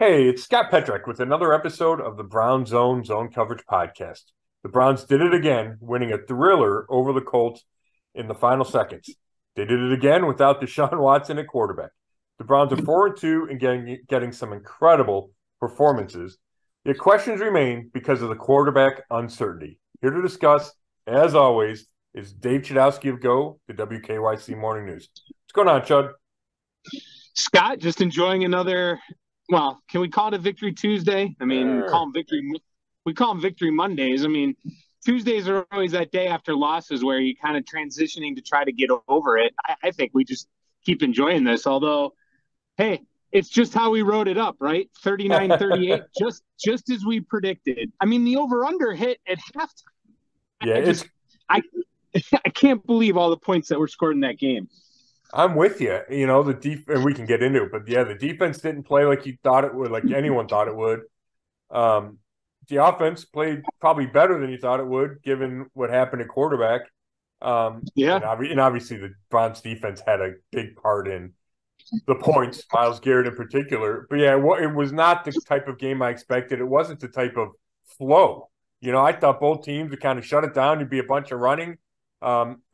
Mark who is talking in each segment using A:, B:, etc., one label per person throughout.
A: Hey, it's Scott Petrak with another episode of the Brown Zone Coverage Podcast. The Browns did it again, winning a thriller over the Colts in the final seconds. They did it again without Deshaun Watson at quarterback. The Browns are 4-2 and getting some incredible performances. Yet questions remain because of the quarterback uncertainty. Here to discuss, as always, is Dave Chudowsky of the WKYC Morning News. What's going on, Chud?
B: Scott, just enjoying another. Well, can we call it a Victory Tuesday? I mean,
A: Sure.
B: we call them Victory Mondays. I mean, Tuesdays are always that day after losses where you're kind of transitioning to try to get over it. I think we just keep enjoying this. Although, hey, it's just how we wrote it up, right? 39-38, just as we predicted. I mean, the over/under hit at halftime.
A: Yeah,
B: I
A: it's
B: just I I can't believe all the points that were scored in that game.
A: I'm with you. You know, and we can get into it, but yeah, the defense didn't play like you thought it would, like anyone thought it would. Um, the offense played probably better than you thought it would, given what happened at quarterback.
B: Yeah,
A: And obviously the Browns defense had a big part in the points, Myles Garrett in particular. But yeah, it was not the type of game I expected. It wasn't the type of flow. You know, I thought both teams would kind of shut it down. You'd be a bunch of running.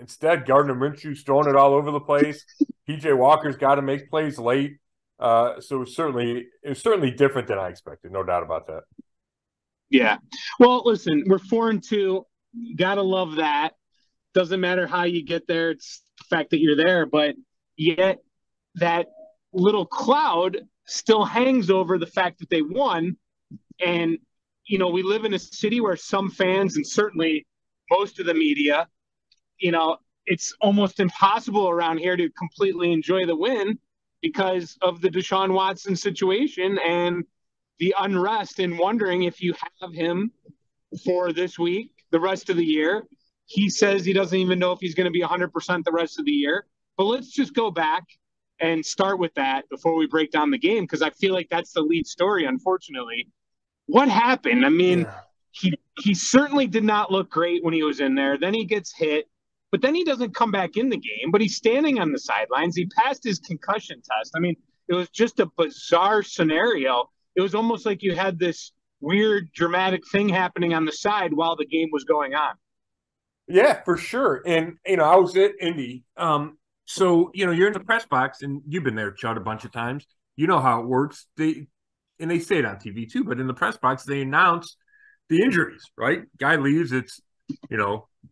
A: Instead, Gardner Minshew's throwing it all over the place. PJ Walker's got to make plays late. So it was certainly different than I expected, no doubt about that.
B: yeah. Well, listen, we're 4-2. Gotta love that. Doesn't matter how you get there; it's the fact that you're there. But yet, that little cloud still hangs over the fact that they won. And we live in a city where some fans, and certainly most of the media, it's almost impossible around here to completely enjoy the win because of the Deshaun Watson situation and the unrest and wondering if you have him for this week, the rest of the year. He says he doesn't even know if he's going to be 100% the rest of the year. But let's just go back and start with that before we break down the game, because I feel like that's the lead story, unfortunately. What happened? I mean,
A: Yeah.
B: he certainly did not look great when he was in there. Then he gets hit, but then he doesn't come back in the game, but he's standing on the sidelines. He passed his concussion test. I mean, it was just a bizarre scenario. It was almost like you had this weird dramatic thing happening on the side while the game was going on.
A: Yeah, for sure. And I was at Indy. So you're in the press box, and you've been there, Chud, a bunch of times. You know how it works. They say it on TV too, but in the press box they announce the injuries. Right, guy leaves. It's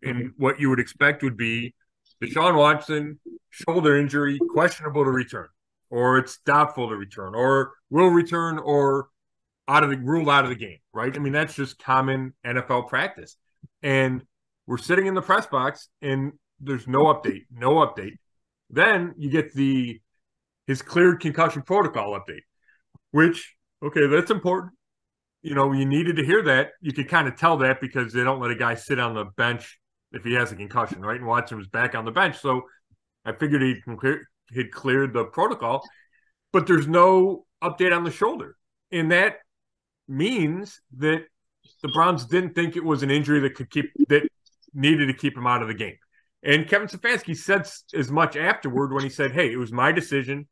A: and what you would expect would be Deshaun Watson, shoulder injury, questionable to return, or it's doubtful to return, or will return, or ruled out of the game. Right. I mean, that's just common NFL practice. And we're sitting in the press box, and there's no update. No update. Then you get his cleared concussion protocol update, which, okay, that's important. You needed to hear that. You could kind of tell that because they don't let a guy sit on the bench if he has a concussion, right? And Watson was back on the bench. So I figured he'd cleared the protocol, but there's no update on the shoulder. And that means that the Browns didn't think it was an injury that needed to keep him out of the game. And Kevin Stefanski said as much afterward when he said, "Hey, it was my decision.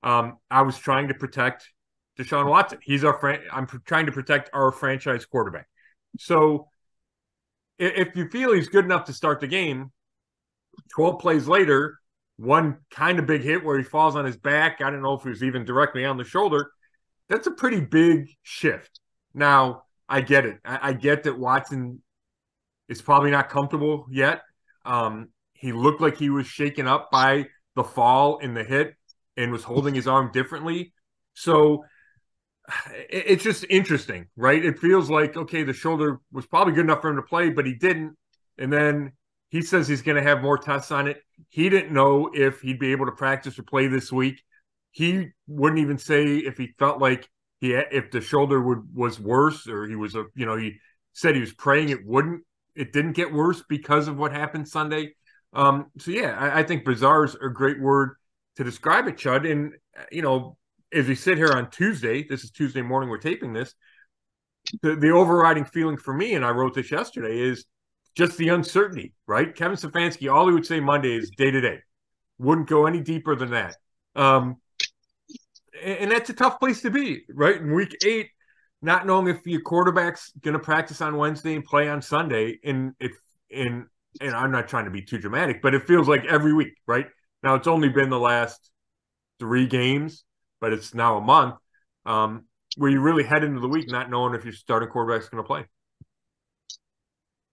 A: I was trying to protect Deshaun Watson. I'm trying to protect our franchise quarterback." So if you feel he's good enough to start the game, 12 plays later, one kind of big hit where he falls on his back. I don't know if it was even directly on the shoulder. That's a pretty big shift. Now, I get it. I get that Watson is probably not comfortable yet. He looked like he was shaken up by the fall and the hit and was holding his arm differently. So it's just interesting, right? It feels like, okay, the shoulder was probably good enough for him to play, but he didn't. And then he says he's going to have more tests on it. He didn't know if he'd be able to practice or play this week. He wouldn't even say if he felt like if the shoulder was worse, or he said he was praying it didn't get worse because of what happened Sunday. So yeah, I think bizarre is a great word to describe it, Chud. And as we sit here on Tuesday, this is Tuesday morning, we're taping this, the overriding feeling for me, and I wrote this yesterday, is just the uncertainty, right? Kevin Stefanski, all he would say Monday is day to day. Wouldn't go any deeper than that. and that's a tough place to be, right? In week 8, not knowing if your quarterback's going to practice on Wednesday and play on Sunday, and I'm not trying to be too dramatic, but it feels like every week, right? Now it's only been the last 3 games, but it's now a month where you really head into the week not knowing if your starting quarterback's going to play.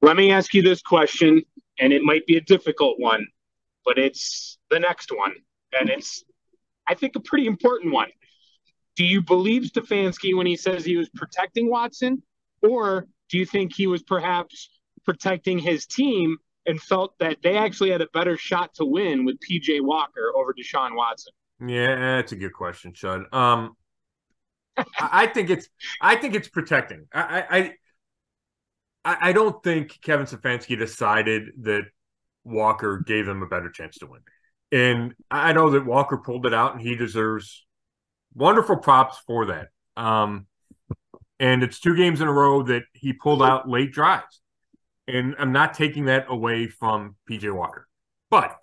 B: Let me ask you this question, and it might be a difficult one, but it's the next one, and it's, I think, a pretty important one. Do you believe Stefanski when he says he was protecting Watson, or do you think he was perhaps protecting his team and felt that they actually had a better shot to win with P.J. Walker over Deshaun Watson?
A: Yeah, that's a good question, Chud. I think it's protecting. I don't think Kevin Stefanski decided that Walker gave them a better chance to win. And I know that Walker pulled it out, and he deserves wonderful props for that. And it's 2 games in a row that he pulled out late drives. And I'm not taking that away from P.J. Walker. But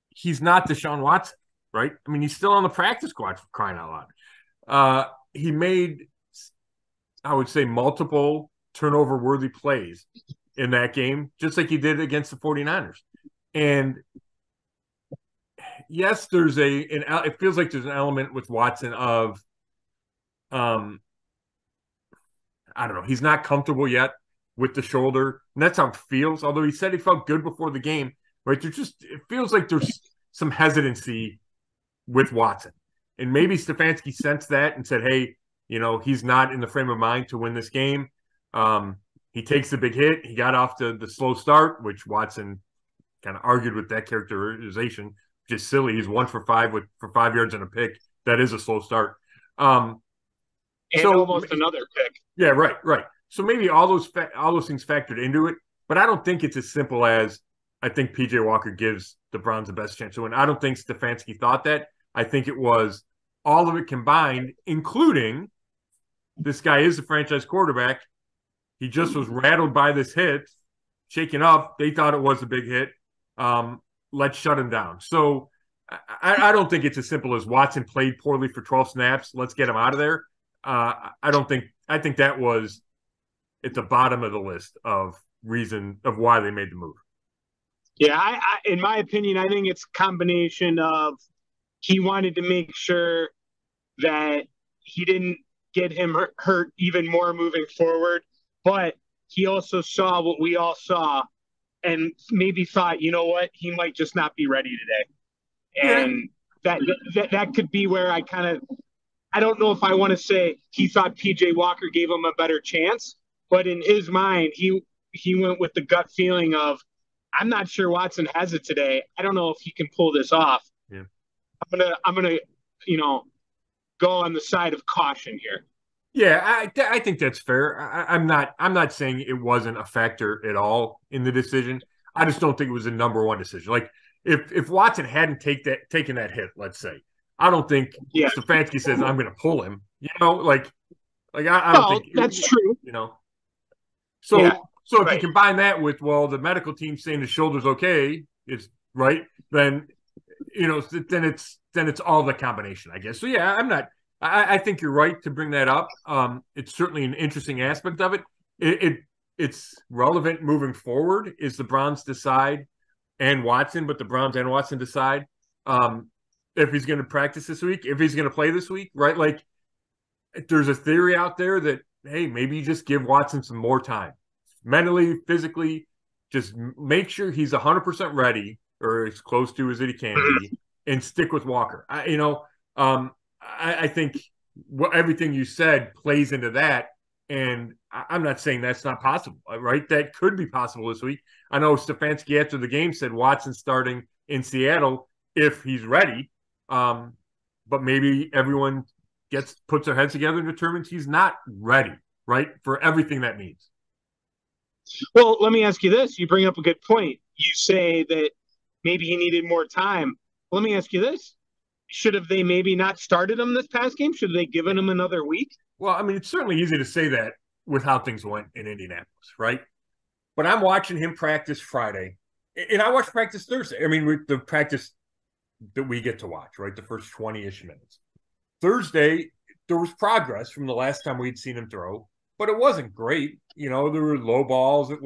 A: he's not Deshaun Watson, right? I mean, he's still on the practice squad, for crying out loud. He made, I would say, multiple turnover-worthy plays in that game, just like he did against the 49ers. And yes, there's it feels like there's an element with Watson of, I don't know, he's not comfortable yet with the shoulder, and that's how it feels. Although he said he felt good before the game, right? It feels like there's some hesitancy with Watson, and maybe Stefanski sensed that and said, "Hey, he's not in the frame of mind to win this game." He takes the big hit. He got off to the slow start, which Watson kind of argued with that characterization, which is silly. He's 1 for 5 for 5 yards and a pick. That is a slow start.
B: And almost another pick.
A: Yeah, right. So maybe all those things factored into it, but I don't think it's as simple as I think P.J. Walker gives the Browns the best chance to win. I don't think Stefanski thought that. I think it was all of it combined, including this guy is a franchise quarterback. He just was rattled by this hit, shaken up. They thought it was a big hit. Let's shut him down. So I don't think it's as simple as Watson played poorly for 12 snaps. Let's get him out of there. I think that was at the bottom of the list of reason of why they made the move.
B: Yeah, in my opinion, I think it's a combination of he wanted to make sure that he didn't get him hurt even more moving forward, but he also saw what we all saw and maybe thought, you know what, he might just not be ready today. And that could be where I don't know if I want to say he thought P.J. Walker gave him a better chance, but in his mind, he went with the gut feeling of, I'm not sure Watson has it today. I don't know if he can pull this off.
A: Yeah.
B: I'm gonna go on the side of caution here.
A: Yeah, I think that's fair. I'm not saying it wasn't a factor at all in the decision. I just don't think it was a number one decision. Like if Watson hadn't taken that hit, let's say, I don't think Stefanski says I'm going to pull him. I don't think
B: that's true.
A: So if you combine that with the medical team saying the shoulder's okay, it's right. Then then it's all the combination, I guess. So yeah, I think you're right to bring that up. It's certainly an interesting aspect of it. It's relevant moving forward is the Browns decide and Watson, but the Browns and Watson decide if he's going to practice this week, if he's going to play this week, right? Like there's a theory out there that, hey, maybe you just give Watson some more time. Mentally, physically, just make sure he's 100% ready or as close to as he can be and stick with Walker. I think everything you said plays into that, and I'm not saying that's not possible, right? That could be possible this week. I know Stefanski after the game said Watson's starting in Seattle if he's ready, but maybe everyone puts their heads together and determines he's not ready, right, for everything that means.
B: Well, let me ask you this. You bring up a good point. You say that maybe he needed more time. Let me ask you this. Should have they maybe not started him this past game? Should they given him another week?
A: Well, I mean, it's certainly easy to say that with how things went in Indianapolis, right? But I'm watching him practice Friday, and I watched practice Thursday. I mean, the practice that we get to watch, right? The first 20-ish minutes. Thursday, there was progress from the last time we'd seen him throw, but it wasn't great. There were low balls. It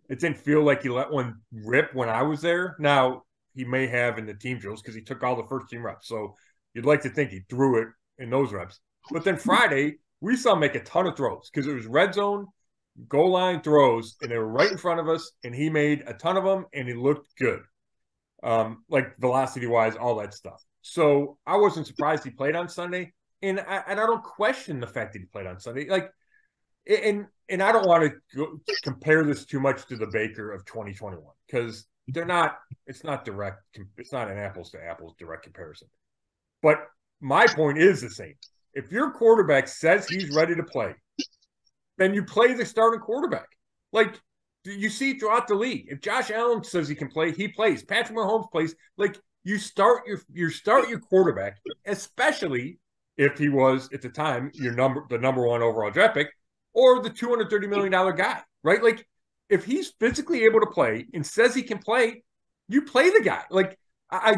A: didn't feel like he let one rip when I was there. Now, he may have in the team drills because he took all the first team reps. So you'd like to think he threw it in those reps. But then Friday, we saw him make a ton of throws because it was red zone, goal line throws, and they were right in front of us, and he made a ton of them, and he looked good. Like velocity-wise, all that stuff. So I wasn't surprised he played on Sunday, and I don't question the fact that he played on Sunday. And I don't want to compare this too much to the Baker of 2021 because it's not direct. It's not an apples to apples direct comparison. But my point is the same. If your quarterback says he's ready to play, then you play the starting quarterback. Like you see throughout the league. If Josh Allen says he can play, he plays. Patrick Mahomes plays. Like you start your quarterback, especially if he was at the time the number one overall draft pick or the $230 million guy, right? Like if he's physically able to play and says he can play, you play the guy. Like I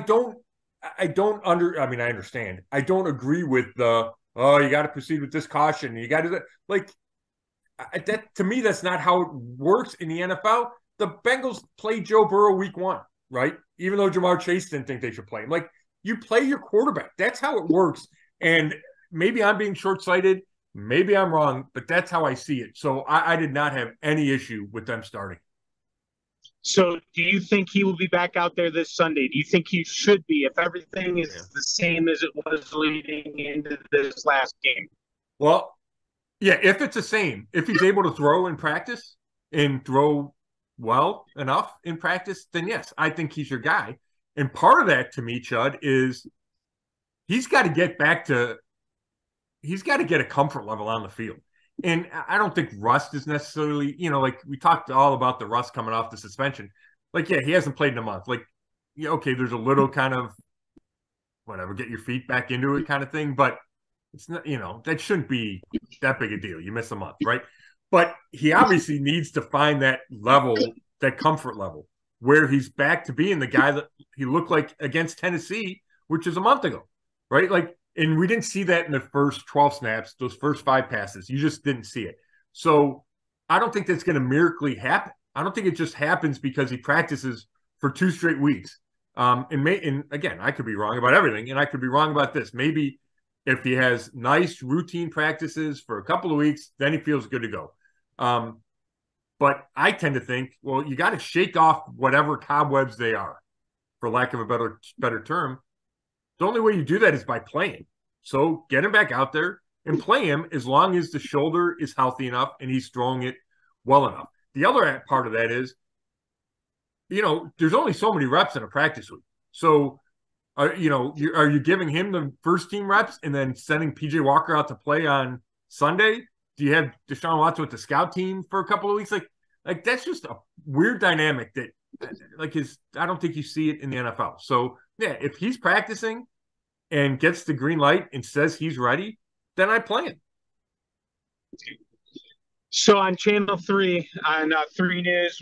A: understand. I don't agree with you got to proceed with this caution. You got to that to me, that's not how it works in the NFL. The Bengals played Joe Burrow week 1, right? Even though Jamar Chase didn't think they should play him. Like you play your quarterback. That's how it works. And maybe I'm being short-sighted. Maybe I'm wrong, but that's how I see it. So I did not have any issue with them starting.
B: So do you think he will be back out there this Sunday? Do you think he should be if everything is the same as it was leading into this last game?
A: Well, yeah, if it's the same, if he's able to throw in practice and throw well enough in practice, then yes, I think he's your guy. And part of that to me, Chud, is he's got to get a comfort level on the field. And I don't think rust is necessarily, like we talked all about the rust coming off the suspension. Like, yeah, he hasn't played in a month. Like, yeah, okay, there's a little kind of whatever, get your feet back into it kind of thing. But it's not, that shouldn't be that big a deal. You miss a month, right? But he obviously needs to find that level, that comfort level, where he's back to being the guy that he looked like against Tennessee, which is a month ago, right? Like, and we didn't see that in the first 12 snaps, those first 5 passes. You just didn't see it. So I don't think that's going to miraculously happen. I don't think it just happens because he practices for 2 straight weeks. And again, I could be wrong about everything, and I could be wrong about this. Maybe if he has nice routine practices for a couple of weeks, then he feels good to go. But I tend to think, well, you got to shake off whatever cobwebs they are, for lack of a better term. The only way you do that is by playing. So get him back out there and play him as long as the shoulder is healthy enough and he's throwing it well enough. The other part of that is, there's only so many reps in a practice week. So, are you giving him the first team reps and then sending PJ Walker out to play on Sunday? Do you have Deshaun Watson with the scout team for a couple of weeks? Like that's just a weird dynamic that I don't think you see it in the NFL. So yeah, if he's practicing and gets the green light and says he's ready, then I play him.
B: So on Channel 3, on 3 News,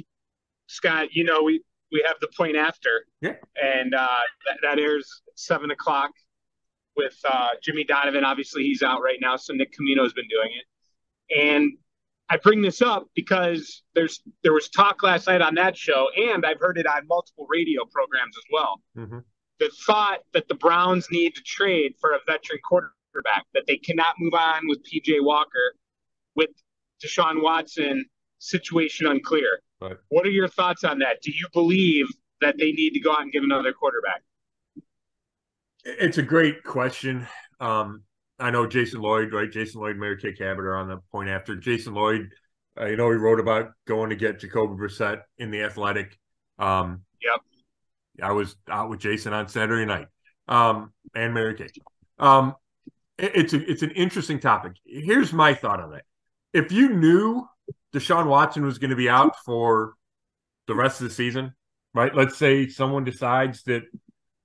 B: Scott, we have the point after.
A: Yeah.
B: And that airs at 7 o'clock with Jimmy Donovan. Obviously, he's out right now, so Nick Camino's been doing it. And I bring this up because there was talk last night on that show, and I've heard it on multiple radio programs as well.
A: Mm-hmm.
B: The thought that the Browns need to trade for a veteran quarterback, that they cannot move on with PJ Walker, with Deshaun Watson, situation unclear.
A: Right.
B: What are your thoughts on that? Do you believe that they need to go out and get another quarterback?
A: It's a great question. I know Jason Lloyd, right? Jason Lloyd, Mary Kay Cabot are on the point after. Jason Lloyd, he wrote about going to get Jacoby Brissett in the Athletic.
B: Yep.
A: I was out with Jason on Saturday night, and Mary Kay. It's an interesting topic. Here's my thought on that. If you knew Deshaun Watson was going to be out for the rest of the season, right? Let's say someone decides that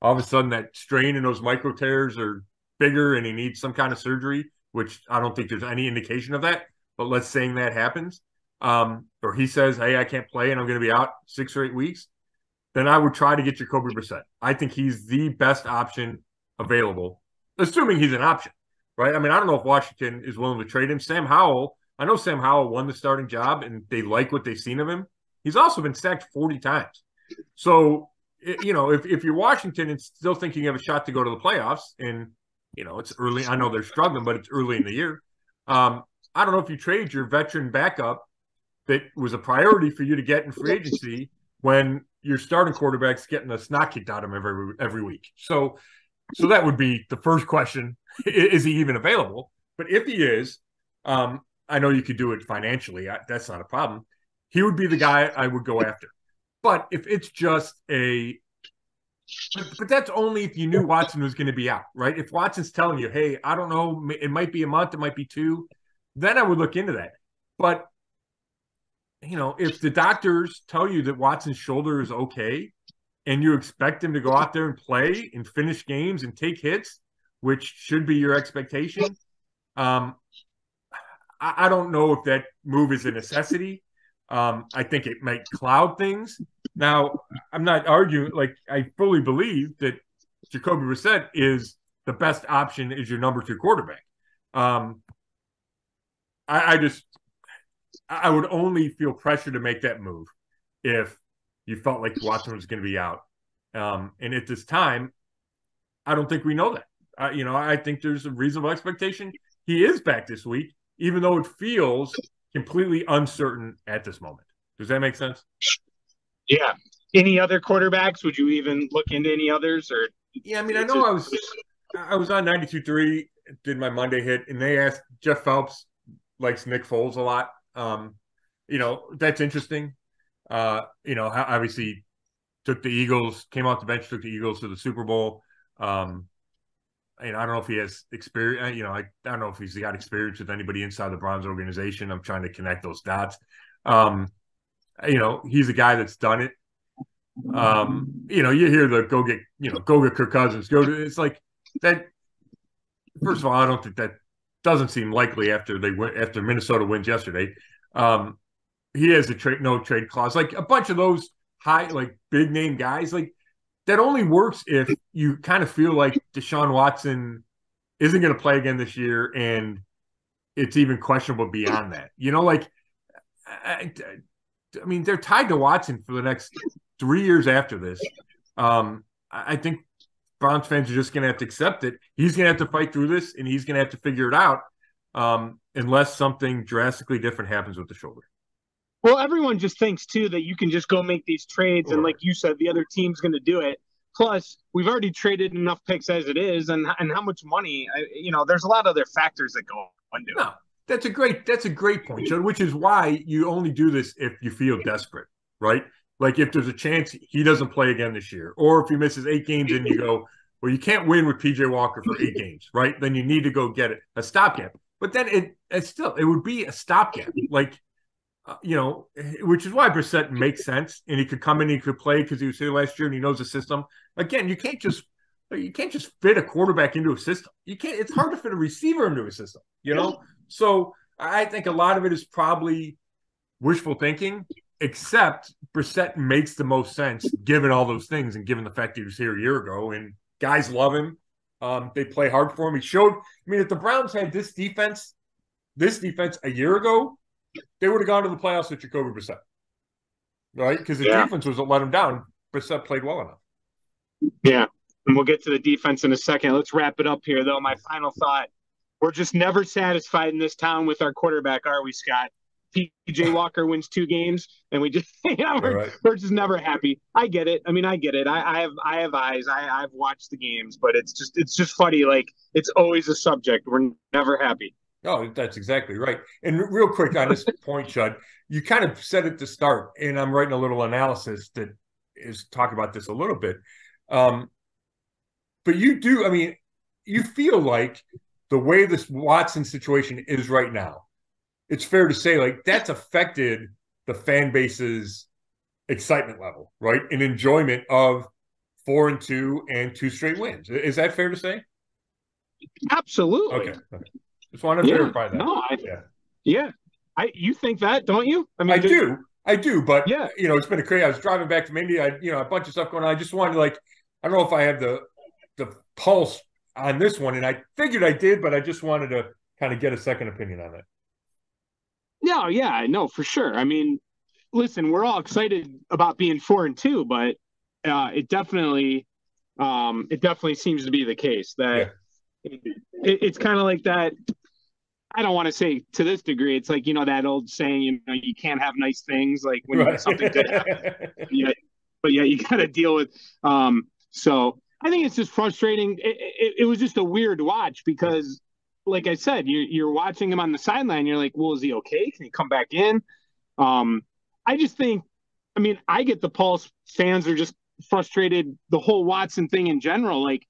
A: all of a sudden that strain in those micro tears are bigger and he needs some kind of surgery, which I don't think there's any indication of that. But let's say that happens, or he says, hey, I can't play and I'm going to be out 6 or 8 weeks, then I would try to get Jacoby Brissett. I think he's the best option available, assuming he's an option, right? I mean, I don't know if Washington is willing to trade him. Sam Howell, I know Sam Howell won the starting job, and they like what they've seen of him. He's also been sacked 40 times. So, you know, if you're Washington and still thinking you have a shot to go to the playoffs, and, you know, it's early. I know they're struggling, but it's early in the year. I don't know if you trade your veteran backup that was a priority for you to get in free agency when your starting quarterback's getting the snot kicked out of him every week. So that would be the first question. Is he even available? But if he is, I know you could do it financially. That's not a problem. He would be the guy I would go after. But if it's just but that's only if you knew Watson was going to be out, right? If Watson's telling you, hey, I don't know, it might be a month, it might be 2, then I would look into that. But, you know, if the doctors tell you that Watson's shoulder is okay and you expect him to go out there and play and finish games and take hits, which should be your expectation, I don't know if that move is a necessity. I think it might cloud things. Now, I'm not arguing. Like, I fully believe that Jacoby Brissett is the best option as your number 2 quarterback. I would only feel pressure to make that move if you felt like Watson was going to be out. And at this time, I don't think we know that. You know, I think there's a reasonable expectation he is back this week, even though it feels completely uncertain at this moment. Does that make sense?
B: Yeah. Any other quarterbacks? Would you even look into any others? Or
A: yeah, I mean, I know I was on 92.3, did my Monday hit, and they asked Jeff Phelps likes Nick Foles a lot. You know, that's interesting. You know, obviously took the Eagles, came off the bench, took the Eagles to the Super Bowl. And I don't know if he has experience. You know, I don't know if he's got experience with anybody inside the Browns organization. I'm trying to connect those dots. You know, he's a guy that's done it. You know, you hear the go get Kirk Cousins. It's like that. First of all, I don't think that doesn't seem likely after Minnesota wins yesterday. He has a no trade clause. Like a bunch of those big name guys, like that only works if you kind of feel like Deshaun Watson isn't going to play again this year, and it's even questionable beyond that. You know, like I mean, they're tied to Watson for the next 3 years after this. I think Browns fans are just going to have to accept it. He's going to have to fight through this, and he's going to have to figure it out unless something drastically different happens with the shoulder.
B: Well, everyone just thinks, too, that you can just go make these trades, and like you said, the other team's going to do it. Plus, we've already traded enough picks as it is, and how much money, you know, there's a lot of other factors that go into it.
A: No, that's a great point, Joe, which is why you only do this if you feel desperate, right? Like if there's a chance he doesn't play again this year, or if he misses 8 games and you go, well, you can't win with P.J. Walker for 8 games, right? Then you need to go get a stopgap. But then it would be a stopgap, like, you know, which is why Brissett makes sense, and he could come in, he could play because he was here last year and he knows the system. Again, you can't just fit a quarterback into a system. You can't. It's hard to fit a receiver into a system, you know. So I think a lot of it is probably wishful thinking, except Brissett makes the most sense given all those things and given the fact that he was here a year ago and guys love him. They play hard for him. He showed. I mean, if the Browns had this defense a year ago, they would have gone to the playoffs with Jacoby Brissett, right? Because the defense was what let him down. Brissett played well enough.
B: Yeah, and we'll get to the defense in a second. Let's wrap it up here, though. My final thought: we're just never satisfied in this town with our quarterback, are we, Scott? P.J. Walker wins 2 games, and we just we're just never happy. I get it. I mean, I get it. I have eyes. I've watched the games, but it's just funny. Like it's always a subject. We're never happy.
A: Oh, that's exactly right. And real quick on this point, Chud, you kind of said it to start, and I'm writing a little analysis that is talking about this a little bit. But you do, I mean, you feel like the way this Watson situation is right now, it's fair to say like that's affected the fan base's excitement level, right? And enjoyment of 4-2 and 2 straight wins. Is that fair to say?
B: Absolutely.
A: Okay. Just wanted to verify that.
B: No, you think that, don't you? I mean,
A: I do, but you know, it's been a crazy. I was driving back from India. A bunch of stuff going on. I just wanted to, like, I don't know if I have the pulse on this one, and I figured I did, but I just wanted to kind of get a second opinion on it.
B: No, yeah, no, for sure. I mean, listen, we're all excited about being 4-2, but it definitely seems to be the case that
A: Yeah.
B: it's kind of like that. I don't want to say to this degree. It's like, that old saying, you can't have nice things like when
A: Right.
B: something good happens. But yeah, you got to deal with. So I think it's just frustrating. It was just a weird watch because, like I said, you're watching him on the sideline. You're like, well, is he okay? Can he come back in? I just think, I mean, I get the pulse. Fans are just frustrated. The whole Watson thing in general, like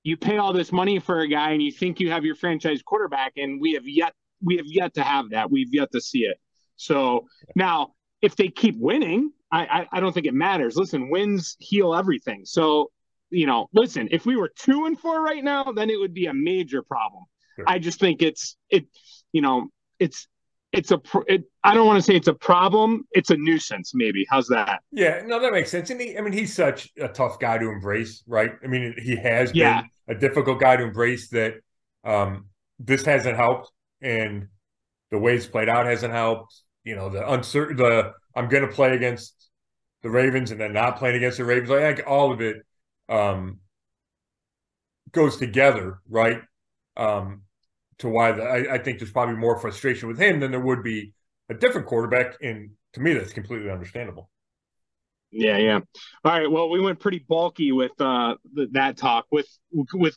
B: you pay all this money for a guy and you think you have your franchise quarterback, and we have yet to have that. We've yet to see it. So now, if they keep winning, I don't think it matters. Listen, wins heal everything. So, listen, if we were 2-4 right now, then it would be a major problem.
A: Sure.
B: I just think I don't want to say it's a problem. It's a nuisance, maybe. How's that?
A: Yeah, no, that makes sense. And he's such a tough guy to embrace, right? I mean, he has been a difficult guy to embrace that this hasn't helped, and the way it's played out hasn't helped. I'm going to play against the Ravens and then not playing against the Ravens. Like all of it goes together, right? To why I think there's probably more frustration with him than there would be a different quarterback. And to me, that's completely understandable.
B: Yeah. All right. Well, we went pretty bulky with that talk with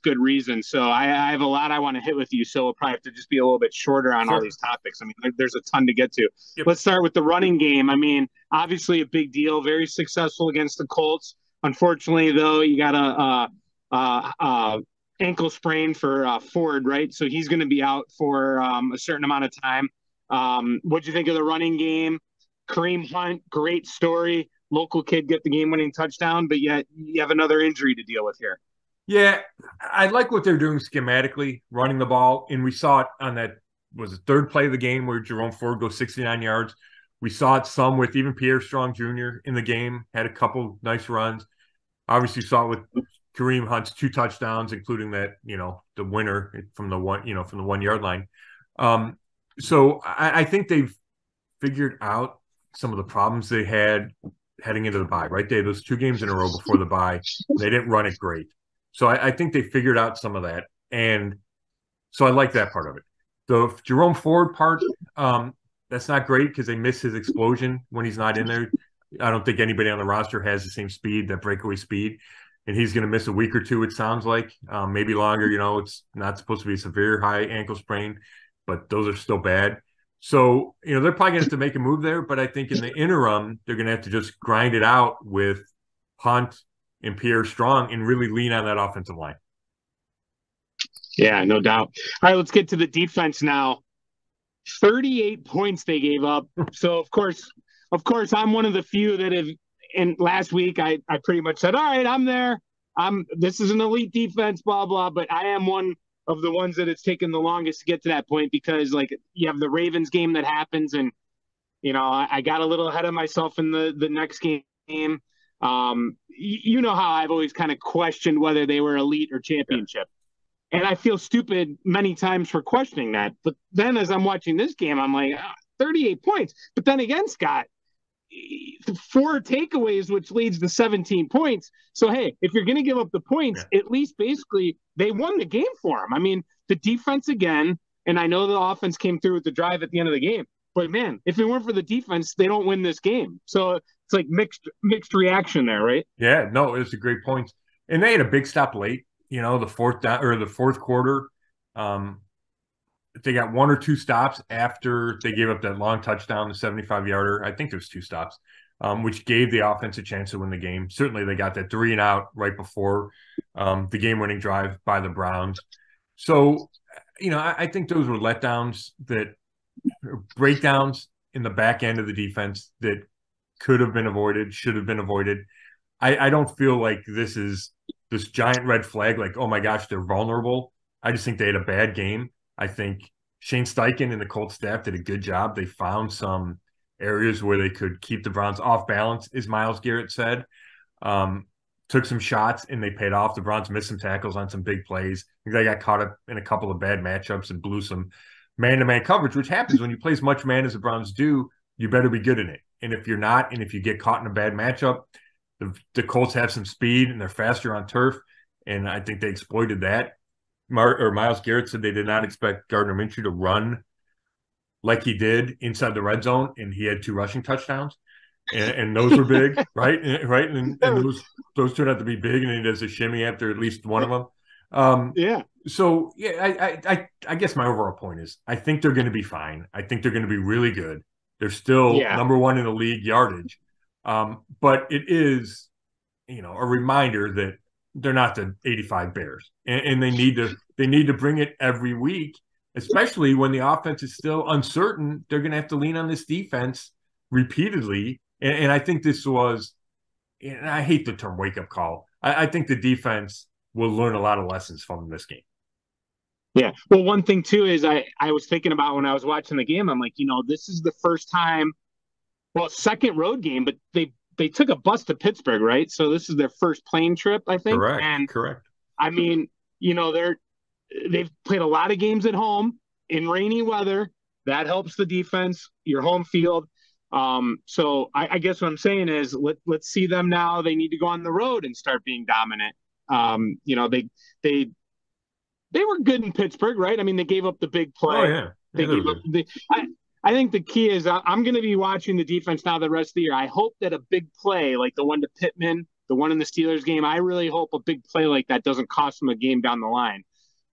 B: good reason. So I have a lot I want to hit with you. So we'll probably have to just be a little bit shorter on all these topics. I mean, there's a ton to get to. Yep. Let's start with the running game. I mean, obviously a big deal, very successful against the Colts. Unfortunately, though, you got a ankle sprain for Ford, right? So he's going to be out for a certain amount of time. What'd you think of the running game? Kareem Hunt, great story. Local kid get the game-winning touchdown, but yet you have another injury to deal with here.
A: Yeah, I like what they're doing schematically, running the ball, and we saw it on that third play of the game where Jerome Ford goes 69 yards. We saw it some with even Pierre Strong Jr. in the game, had a couple nice runs. Obviously, saw it with Kareem Hunt's 2 touchdowns, including that, the winner from the 1 yard line. So I think they've figured out some of the problems they had heading into the bye, right? They had those 2 games in a row before the bye. They didn't run it great. So I think they figured out some of that. And so I like that part of it. The Jerome Ford part, that's not great because they miss his explosion when he's not in there. I don't think anybody on the roster has the same speed, that breakaway speed. And he's going to miss a week or 2, it sounds like, maybe longer. It's not supposed to be a severe high ankle sprain, but those are still bad. So, they're probably going to have to make a move there, but I think in the interim, they're going to have to just grind it out with Hunt and Pierre Strong and really lean on that offensive line.
B: Yeah, no doubt. All right, let's get to the defense now. 38 points they gave up. So, of course, I'm one of the few that have, and last week I pretty much said, all right, I'm there. This is an elite defense, blah, blah, but I am one of the ones that it's taken the longest to get to that point because, like, you have the Ravens game that happens, and, I got a little ahead of myself in the next game. You know how I've always kind of questioned whether they were elite or championship. And I feel stupid many times for questioning that. But then as I'm watching this game, I'm like, 38 points. But then again, Scott, 4 takeaways, which leads to 17 points. So, hey, if you're going to give up the points, at least basically they won the game for them. I mean, the defense again, and I know the offense came through with the drive at the end of the game. But, man, if it weren't for the defense, they don't win this game. So it's like mixed reaction there, right?
A: Yeah, no, it's a great point. And they had a big stop late. The fourth quarter, they got 1 or 2 stops after they gave up that long touchdown, the 75-yarder. I think there's 2 stops, which gave the offense a chance to win the game. Certainly, they got that 3 and out right before the game-winning drive by the Browns. So, I think those were letdowns, breakdowns in the back end of the defense that could have been avoided, should have been avoided. I don't feel like this is this giant red flag, like, oh my gosh, they're vulnerable. I just think they had a bad game. I think Shane Steichen and the Colts staff did a good job. They found some areas where they could keep the Browns off balance, as Myles Garrett said. took some shots and they paid off. The Browns missed some tackles on some big plays. They got caught up in a couple of bad matchups and blew some man-to-man coverage, which happens when you play as much man as the Browns do. You better be good in it. And if you're not, and if you get caught in a bad matchup, the Colts have some speed and they're faster on turf, and I think they exploited that. Myles Garrett said they did not expect Gardner Minshew to run like he did inside the red zone, and he had 2 rushing touchdowns, and those were big, right? Right, and those turned out to be big, and he does a shimmy after at least one of them.
B: Yeah.
A: So yeah, I guess my overall point is I think they're going to be fine. I think they're going to be really good. They're still number 1 in the league yardage, but it is, a reminder that they're not the 85 Bears, and they need to bring it every week, especially when the offense is still uncertain. They're going to have to lean on this defense repeatedly, and I think this was, and I hate the term wake up call. I think the defense will learn a lot of lessons from this game.
B: Yeah. Well, one thing too is I was thinking about when I was watching the game, I'm like, this is the first time, second road game, but they took a bus to Pittsburgh, right? So this is their first plane trip, I think.
A: Correct.
B: I mean, they've played a lot of games at home in rainy weather. That helps the defense, your home field. So I guess what I'm saying is let's see them now. They need to go on the road and start being dominant. They were good in Pittsburgh, right? I mean, they gave up the big play.
A: Oh, yeah.
B: They gave up I think the key is I'm going to be watching the defense now the rest of the year. I hope that a big play like the one to Pittman, the one in the Steelers game, I really hope a big play like that doesn't cost them a game down the line.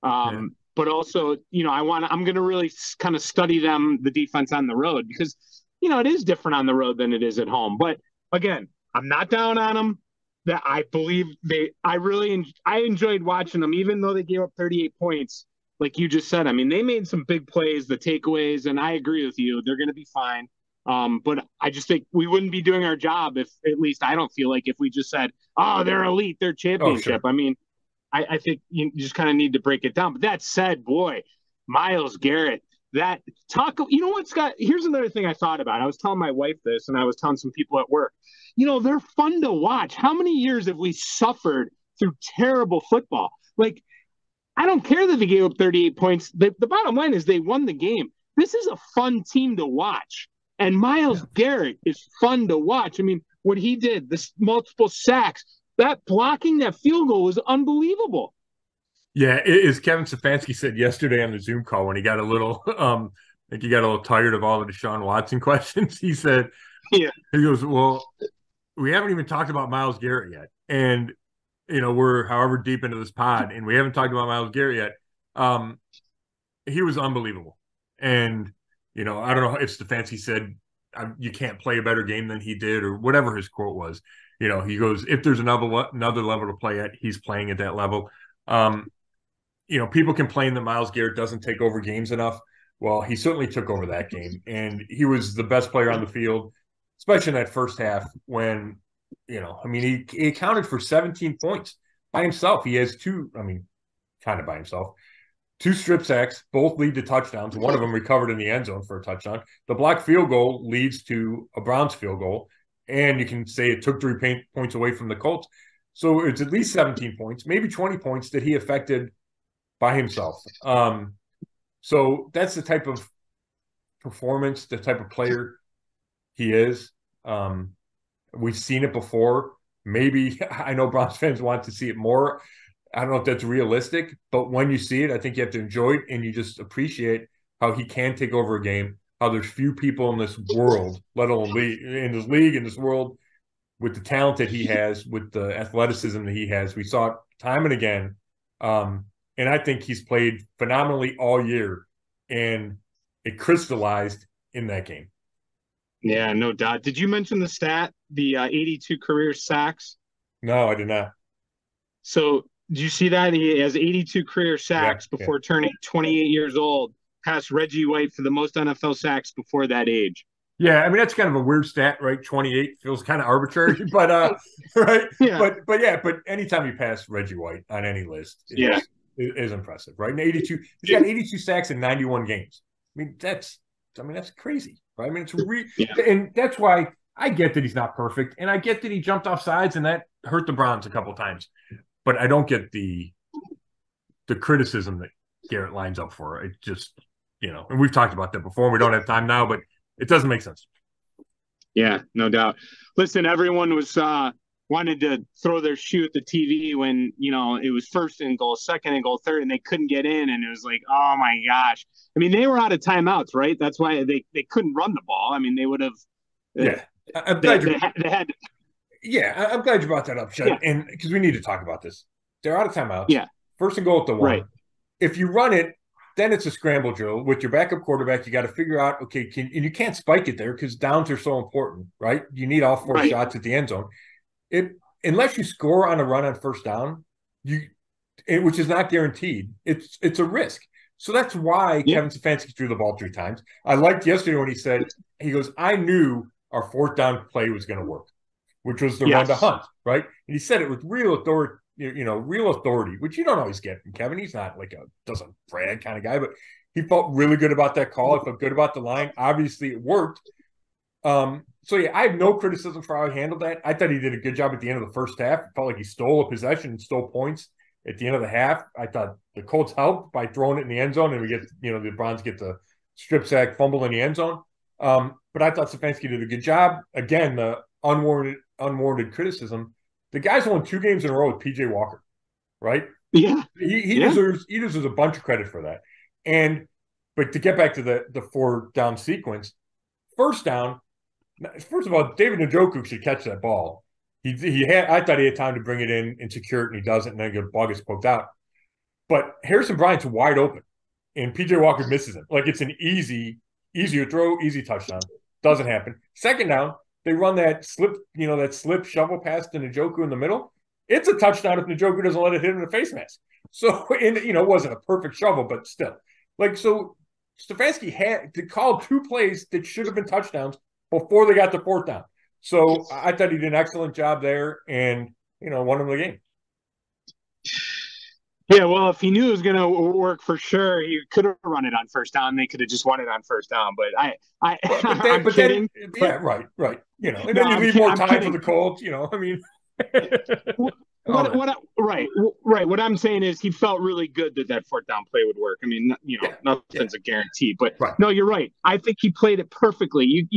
B: But also, I'm going to really kind of study the defense on the road because, it is different on the road than it is at home. But again, I'm not down on them. That I believe I enjoyed watching them, even though they gave up 38 points, like you just said. I mean, they made some big plays, the takeaways, and I agree with you. They're going to be fine. But I just think we wouldn't be doing our job if, at least I don't feel like, if we just said, oh, they're elite, they're championship.
A: Oh, sure.
B: I mean, I think you just kind of need to break it down. But that said, boy, Myles Garrett, you know what, Scott? Here's another thing I thought about. I was telling my wife this, and I was telling some people at work. They're fun to watch. How many years have we suffered through terrible football? Like, I don't care that they gave up 38 points. The bottom line is they won the game. This is a fun team to watch. And Myles Garrett is fun to watch. I mean, what he did, this multiple sacks, that blocking that field goal was unbelievable.
A: Yeah, as Kevin Stefanski said yesterday on the Zoom call when he got a little, I think he got a little tired of all the Deshaun Watson questions. He said, he goes, well, we haven't even talked about Myles Garrett yet. And, we're however deep into this pod, and we haven't talked about Myles Garrett yet. He was unbelievable. And, I don't know if Stefanski said you can't play a better game than he did or whatever his quote was. He goes, if there's another level to play at, he's playing at that level. People complain that Myles Garrett doesn't take over games enough. Well, he certainly took over that game, and he was the best player on the field, especially in that first half when, he accounted for 17 points by himself. He has kind of by himself, 2 strip sacks, both lead to touchdowns. One of them recovered in the end zone for a touchdown. The blocked field goal leads to a Browns field goal, and you can say it took 3 points away from the Colts. So it's at least 17 points, maybe 20 points that he affected by himself. So that's the type of performance, the type of player he is. We've seen it before. Maybe I know Browns fans want to see it more. I don't know if that's realistic, but when you see it, I think you have to enjoy it and you just appreciate how he can take over a game, how there's few people in this world, let alone in this world, with the talent that he has, with the athleticism that he has. We saw it time and again. And I think he's played phenomenally all year, and it crystallized in that game.
B: Yeah, no doubt. Did you mention the stat, the 82 career sacks?
A: No, I did not.
B: So did you see that? He has 82 career sacks before turning 28 years old, past Reggie White for the most NFL sacks before that age.
A: Yeah, I mean, that's kind of a weird stat, right? 28 feels kind of arbitrary, but right? Yeah. But anytime you pass Reggie White on any list is impressive, right? And 82, he's got 82 sacks in 91 games. I mean, that's crazy, right? I mean, it's and that's why I get that he's not perfect, and I get that he jumped off sides and that hurt the Browns a couple times. But I don't get the criticism that Garrett lines up for. It just, and we've talked about that before. We don't have time now, but it doesn't make sense.
B: Yeah, no doubt. Listen, everyone was wanted to throw their shoe at the TV when, it was first and goal, second and goal, third, and they couldn't get in. And it was like, oh my gosh. I mean, they were out of timeouts, right? That's why they couldn't run the ball. I mean, they would have.
A: Yeah. I'm glad
B: they had.
A: Yeah, I'm glad you brought that up, Chud,
B: Yeah.
A: and because we need to talk about this. They're out of timeouts.
B: Yeah.
A: First and goal at the 1.
B: Right.
A: If you run it, then it's a scramble drill with your backup quarterback. You got to figure out, okay, and you can't spike it there because downs are so important, right? You need all 4 shots at the end zone. Unless you score on a run on first down, which is not guaranteed, it's a risk. So that's why Kevin Stefanski threw the ball 3 times. I liked yesterday when he goes, I knew our 4th down play was going to work, which was the run to Hunt, right? And he said it with real authority, real authority, which you don't always get from Kevin. He's not like doesn't brag kind of guy, but he felt really good about that call. He felt good about the line. Obviously, it worked. So yeah, I have no criticism for how he handled that. I thought he did a good job at the end of the first half. It felt like he stole a possession and stole points at the end of the half. I thought the Colts helped by throwing it in the end zone, and we get, the Browns get the strip sack, fumble in the end zone. But I thought Stefanski did a good job. Again, the unwarranted criticism. The guy's won 2 games in a row with PJ Walker, right?
B: Yeah.
A: He deserves a bunch of credit for that. But to get back to the 4 down sequence, first down. First of all, David Njoku should catch that ball. I thought he had time to bring it in and secure it, and he doesn't, and then the ball gets poked out. But Harrison Bryant's wide open, and PJ Walker misses him. Like, it's an easier throw, easy touchdown. Doesn't happen. Second down, they run that slip shovel pass to Njoku in the middle. It's a touchdown if Njoku doesn't let it hit him in the face mask. So, it wasn't a perfect shovel, but still. So Stefanski had to call 2 plays that should have been touchdowns before they got the 4th down. So I thought he did an excellent job there and, won him the game.
B: Yeah, well, if he knew it was going to work for sure, he could have run it on first down. They could have just won it on first down. But I'm kidding.
A: Yeah, right. And then you leave more time for the Colts. I mean.
B: Right. What I'm saying is he felt really good that 4th down play would work. I mean, nothing's a guarantee, but no, you're right. I think he played it perfectly.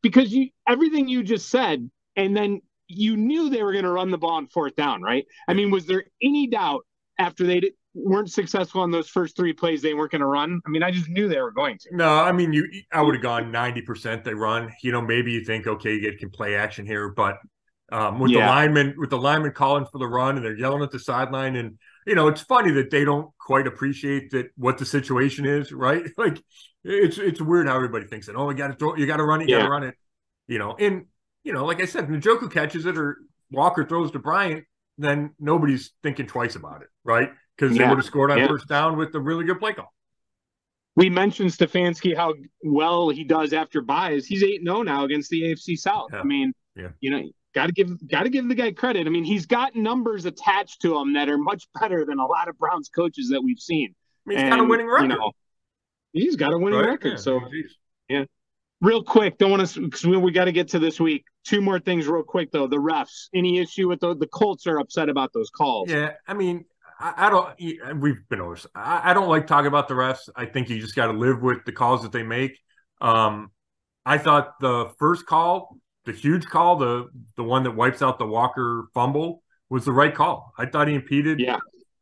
B: Because everything you just said, and then you knew they were going to run the ball on 4th down, right? I mean, was there any doubt after they weren't successful on those first 3 plays they weren't going to run? I mean, I just knew they were going to.
A: No, I mean, I would have gone 90% they run. Maybe you think, okay, you can play action here, but with the lineman calling for the run and they're yelling at the sideline, and it's funny that they don't quite appreciate what the situation is, right? Like it's weird how everybody thinks that, you got to run it, and like I said, if Njoku catches it or Walker throws to Bryant, then nobody's thinking twice about it, right? Because they would have scored on first down with a really good play call.
B: We mentioned Stefanski, how well he does after buys. He's 8-0 now against the AFC South. Yeah. I mean, got to give the guy credit. I mean, he's got numbers attached to him that are much better than a lot of Browns coaches that we've seen.
A: I mean, he's got a winning record.
B: He's got a winning record. Yeah. So, real quick, don't want to, because we got to get to this week. 2 more things real quick, though. The refs, any issue with the Colts are upset about those calls.
A: Yeah, I mean, I don't, we've been over this. I don't like talking about the refs. I think you just got to live with the calls that they make. I thought the first call, the huge call, the one that wipes out the Walker fumble, was the right call. I thought he impeded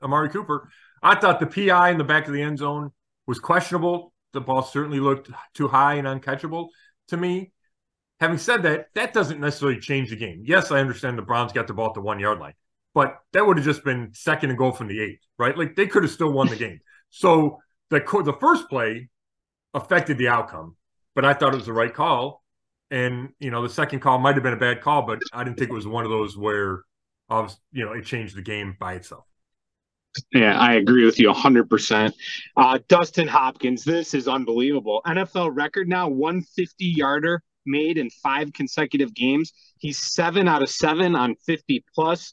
A: Amari Cooper. I thought the PI in the back of the end zone was questionable. The ball certainly looked too high and uncatchable to me. Having said that, that doesn't necessarily change the game. Yes, I understand the Browns got the ball at the 1 yard line, but that would have just been second and goal from the 8, right? Like, they could have still won the game. So the first play affected the outcome, but I thought it was the right call. And, the second call might have been a bad call, but I didn't think it was one of those where, it changed the game by itself.
B: Yeah, I agree with you 100%. Dustin Hopkins, this is unbelievable. NFL record now, 150-yarder made in 5 consecutive games. He's 7 out of 7 on 50+.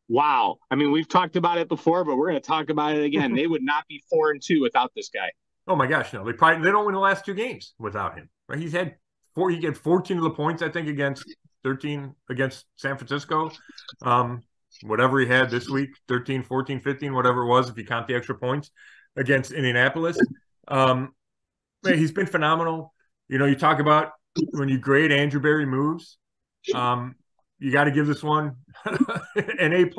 B: Wow. I mean, we've talked about it before, but we're going to talk about it again. They would not be 4-2 without this guy.
A: Oh my gosh, no. They don't win the last 2 games without him. Right? He's had He get 14 of the points, I think, against 13 against San Francisco. Whatever he had this week, 13, 14, 15, whatever it was, if you count the extra points against Indianapolis. Man, he's been phenomenal. You talk about when you grade Andrew Berry moves, you got to give this one an A+,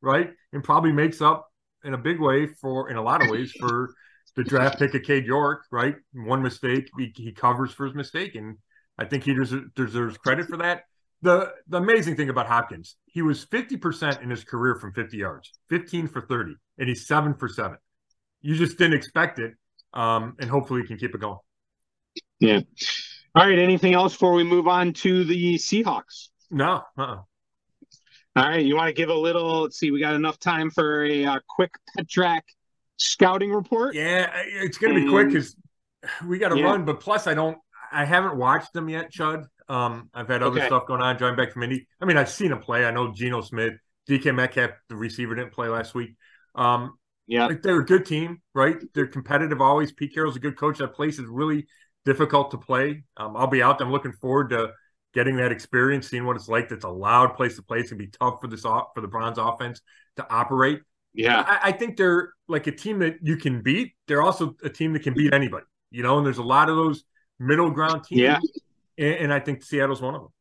A: right? And probably makes up in a big way in a lot of ways for the draft pick of Cade York, right? One mistake, he covers for his mistake, and I think he deserves credit for that. The amazing thing about Hopkins, he was 50% in his career from 50 yards, 15 for 30, and he's 7 for 7. You just didn't expect it, and hopefully he can keep it going.
B: Yeah. All right. Anything else before we move on to the Seahawks?
A: No.
B: All right. You want to give a little? Let's see. We got enough time for a quick Petrak scouting report.
A: Yeah, it's going to be quick because we got to run. But plus, I haven't watched them yet, Chud. I've had other stuff going on. Driving back from Indy. I mean, I've seen him play. I know Geno Smith, DK Metcalf, the receiver, didn't play last week. They're a good team, right? They're competitive always. Pete Carroll's a good coach. That place is really difficult to play. I'll be out there. I'm looking forward to getting that experience, seeing what it's like. That's a loud place to play. It's gonna be tough for the Browns offense to operate.
B: Yeah,
A: I think they're like a team that you can beat. They're also a team that can beat anybody, and there's a lot of those middle ground teams. Yeah. And I think Seattle's one of them.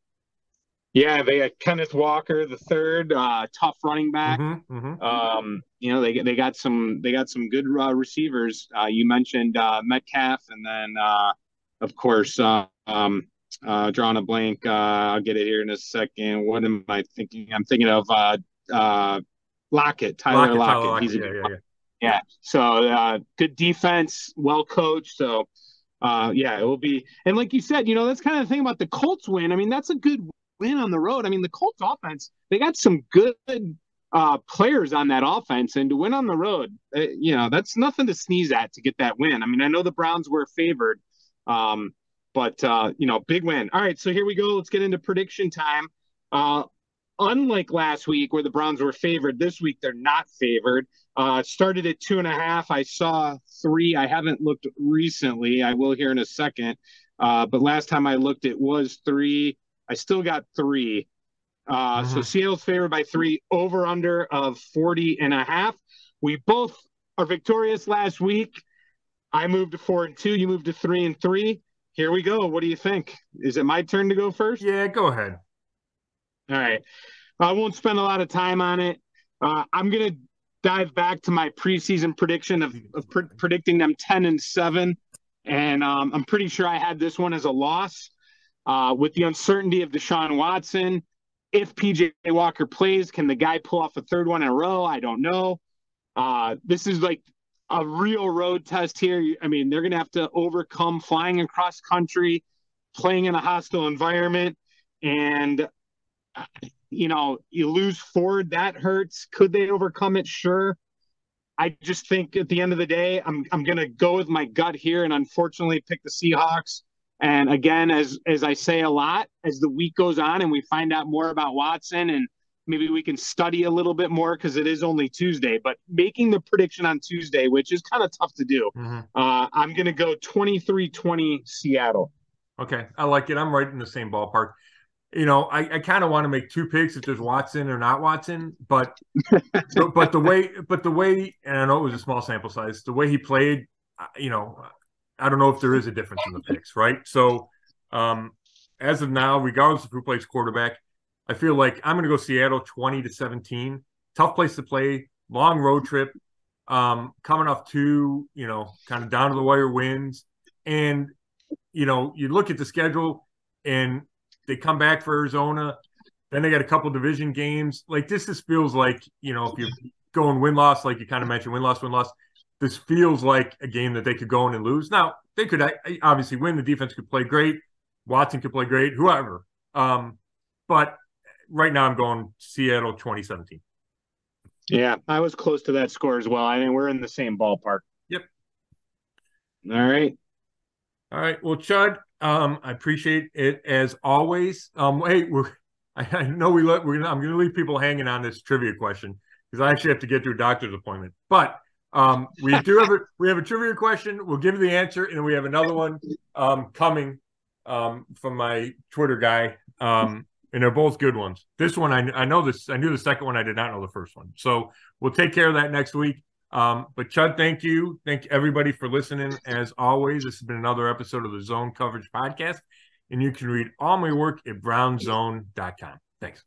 B: Yeah, they got Kenneth Walker, the third, tough running back. They got some good receivers. You mentioned Metcalf, and then of course, drawing a blank. I'll get it here in a second. What am I thinking? I'm thinking of Lockett, Tyler Lockett. He's a good one. Yeah. So good defense, well coached. So it will be. And like you said, that's kind of the thing about the Colts win. I mean, that's a good win on the road. I mean, the Colts offense, they got some good players on that offense, and to win on the road, that's nothing to sneeze at to get that win. I mean, I know the Browns were favored, but big win. All right, so here we go. Let's get into prediction time. Unlike last week where the Browns were favored, this week they're not favored. It started at 2.5. I saw 3. I haven't looked recently. I will here in a second. But last time I looked, it was 3. I still got 3. So Seattle's favored by 3, over under of 40.5. We both are victorious last week. I moved to 4-2. You moved to 3-3. Here we go. What do you think? Is it my turn to go first?
A: Yeah, go ahead.
B: All right. I won't spend a lot of time on it. I'm going to dive back to my preseason prediction of predicting them 10-7. And I'm pretty sure I had this one as a loss. With the uncertainty of Deshaun Watson, if PJ Walker plays, can the guy pull off a third one in a row? I don't know. This is like a real road test here. I mean, they're going to have to overcome flying across country, playing in a hostile environment, and you lose Ford. That hurts. Could they overcome it? Sure. I just think at the end of the day, I'm going to go with my gut here and unfortunately pick the Seahawks. And again, as I say a lot, as the week goes on and we find out more about Watson, and maybe we can study a little bit more because it is only Tuesday, but making the prediction on Tuesday, which is kind of tough to do, I'm going to go 23-20 Seattle.
A: Okay, I like it. I'm right in the same ballpark. I kind of want to make 2 picks if there's Watson or not Watson, but the way, and I know it was a small sample size, the way he played, I don't know if there is a difference in the picks, right? So as of now, regardless of who plays quarterback, I feel like I'm going to go Seattle 20-17. Tough place to play, long road trip, coming off 2, kind of down to the wire wins. And, you look at the schedule and they come back for Arizona. Then they got a couple division games. Like this just feels like, if you're going win-loss, like you kind of mentioned, win-loss, this feels like a game that they could go in and lose. Now, they could obviously win. The defense could play great. Watson could play great, whoever. But right now I'm going Seattle 2017.
B: Yeah, I was close to that score as well. I mean, we're in the same ballpark.
A: Yep.
B: All right.
A: Well, Chud, I appreciate it as always. Hey, I know I'm going to leave people hanging on this trivia question because I actually have to get to a doctor's appointment. But we have a trivia question. We'll give you the answer, and we have another one coming from my Twitter guy. And they're both good ones. This one, I know this. I knew the second one. I did not know the first one. So we'll take care of that next week. But Chud, thank you. Thank everybody for listening. As always, this has been another episode of the Zone Coverage Podcast. And you can read all my work at brownzone.com. Thanks.